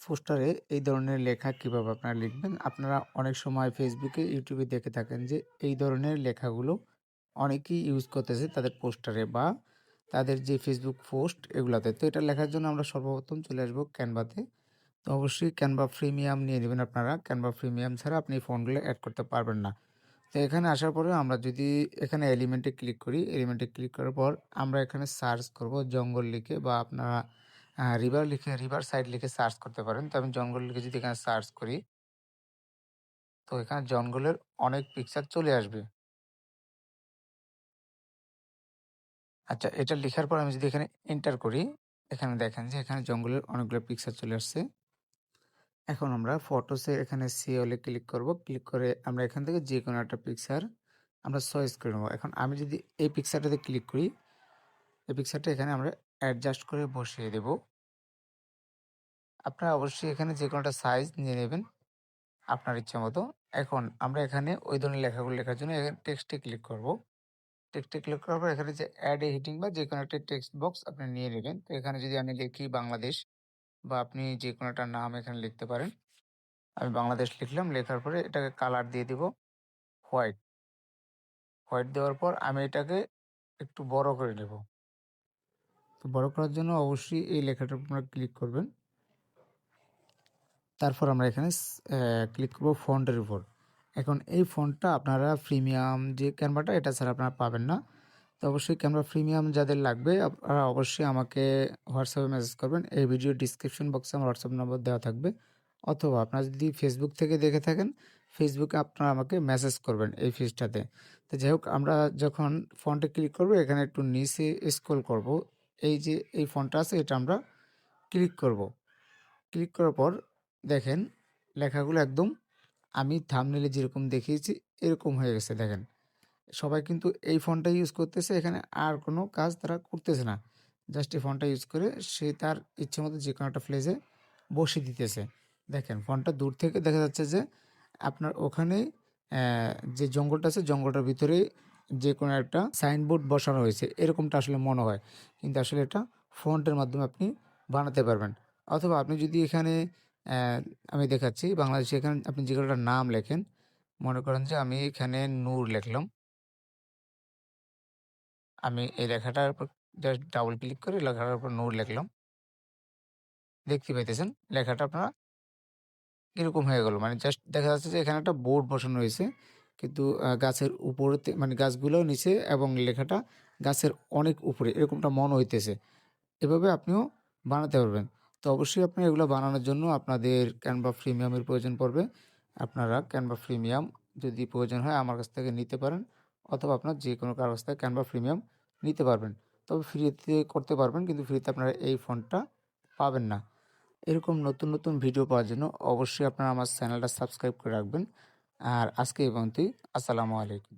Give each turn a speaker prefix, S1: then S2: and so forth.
S1: পোস্টারে এই ধরনের লেখা কিভাবে আপনারা লিখবেন? আপনারা অনেক সময় ফেসবুকে, ইউটিউবে দেখে থাকেন যে এই ধরনের লেখাগুলো অনেকেই ইউজ করতেছে তাদের পোস্টারে বা তাদের যে ফেসবুক পোস্ট এগুলাতে। তো এটা লেখার জন্য আমরা সর্বপ্রথম চলে আসবো ক্যানভাতে। তো অবশ্যই ক্যানভা প্রিমিয়াম নিয়ে নেবেন আপনারা। ক্যানভা প্রিমিয়াম ছাড়া আপনি এই ফন্টগুলো এড করতে পারবেন না। তো এখানে আসার পরে আমরা যদি এখানে এলিমেন্টে ক্লিক করি, এলিমেন্টে ক্লিক করার পর আমরা এখানে সার্চ করব জঙ্গল লিখে বা আপনারা রিভার লিখে রিভার সাইড লিখে সার্চ করতে পারেন। তো আমি জঙ্গল লিখে যদি এখানে সার্চ করি, তো এখানে জঙ্গলের অনেক পিকচার চলে আসবে। আচ্ছা, এটা লিখার পর আমি যদি এখানে এন্টার করি, এখানে দেখেন যে এখানে জঙ্গলের অনেকগুলো পিকচার চলে আসছে। এখন আমরা ফটোসে এখানে সিওলে ক্লিক করব। ক্লিক করে আমরা এখান থেকে যেকোনো একটা পিকচার আমরা চয়েস করে নেব। এখন আমি যদি এই পিকচারটাতে ক্লিক করি, এই পিকচারটা এখানে আমরা অ্যাডজাস্ট করে বসিয়ে দেব। আপনারা অবশ্যই এখানে যেকোনো একটা সাইজ নিয়ে নেবেন আপনার ইচ্ছামতো। এখন আমরা এখানে ওই ধরনের লেখাগুলো লেখার জন্য এখানে টেক্সটে ক্লিক করব। টেক্সটে ক্লিক করার পর এখানে যে অ্যাড এ হেডিং বা যেকোনো একটা টেক্সট বক্স আপনি নিয়ে নেবেন। তো এখানে যদি আমি লিখি বাংলাদেশ বা আপনি যেকোনো একটা নাম এখানে লিখতে পারেন। আমি বাংলাদেশ লিখলাম, লেখার পরে এটাকে কালার দিয়ে দিব হোয়াইট। হোয়াইট দেওয়ার পর আমি এটাকে একটু বড় করে নেব। তো বড় করার জন্য অবশ্যই এই লেখাটার উপর আপনারা ক্লিক করবেন। তারপর আমরা এখানে ক্লিক করব ফন্টের উপর। এখন এই ফন্টটা আপনারা প্রিমিয়াম যে ক্যানভাটা এটা ছাড়া আপনারা পাবেন না। তো অবশ্যই ক্যানভা প্রিমিয়াম যাদের লাগবে আপনারা অবশ্যই আমাকে হোয়াটসঅ্যাপে মেসেজ করবেন। এই ভিডিও ডিসক্রিপশন বক্সে আমার হোয়াটসঅ্যাপ নম্বর দেওয়া থাকবে। অথবা আপনারা যদি ফেসবুক থেকে দেখে থাকেন, ফেসবুকে আপনারা আমাকে মেসেজ করবেন এই পেজটাতে। তো যাই হোক, আমরা যখন ফন্টে ক্লিক করব এখানে একটু নিচে স্ক্রল করব। এই যে এই ফন্টটা আছে এটা আমরা ক্লিক করব। ক্লিক করার পর দেখেন লেখাগুলো একদম আমি থাম্বনেইলে যেরকম দেখিয়েছি এরকম হয়ে গেছে দেখেন। সবাই কিন্তু এই ফন্টটা ইউজ করতেছে, এখানে আর কোনো কাজ তারা করতেছে না। জাস্ট এই ফন্টটা ইউজ করে সে তার ইচ্ছেমতো যেকোনো একটা প্লেসে বসিয়ে দিতেছে। দেখেন ফন্টটা দূর থেকে দেখা যাচ্ছে যে আপনার ওখানে যে জঙ্গলটা আছে জঙ্গলটার ভিতরে যে কোনো একটা সাইনবোর্ড বসানো হয়েছে এরকমটা আসলে মনে হয়। কিন্তু আসলে এটা ফন্টের মাধ্যমে আপনি বানাতে পারবেন। অথবা আপনি যদি এখানে অ্যা আমি দেখাচ্ছি বাংলাদেশে এখানে আপনি যে কোনো একটা নাম লেখেন। মনে করেন যে আমি এখানে নূর লিখলাম। আমি এই লেখাটার উপর জাস্ট ডাবল ক্লিক করে লেখাটার উপর নূর লিখলাম। দেখতে পাইতেছেন লেখাটা আপনারা এরকম হয়ে গেল। মানে জাস্ট দেখা যাচ্ছে যে এখানে একটা বোর্ড বসানো হয়েছে। কিন্তু গাছের উপরেতে মানে গাছগুলোও নিচে এবং লেখাটা গাছের অনেক উপরে এরকমটা মনে হইতেছে। এভাবে আপনিও বানাতে পারবেন। তো অবশ্যই আপনার এগুলো বানানোর জন্য আপনাদের ক্যানভা প্রিমিয়ামের প্রয়োজন পড়বে। আপনারা ক্যানভা প্রিমিয়াম যদি প্রয়োজন হয় আমার কাছ থেকে নিতে পারেন। অথবা আপনার যেকোনো কারো কাছ থেকে ক্যানভা প্রিমিয়াম নিতে পারবেন। তবে ফ্রিতে করতে পারবেন কিন্তু ফ্রিতে আপনারা এই ফন্টটা পাবেন না। এরকম নতুন, নতুন ভিডিও পাওয়ার জন্য অবশ্যই আপনারা আমার চ্যানেলটা সাবস্ক্রাইব করে রাখবেন। আর আজকে এই পর্যন্তই। আসসালামু আলাইকুম।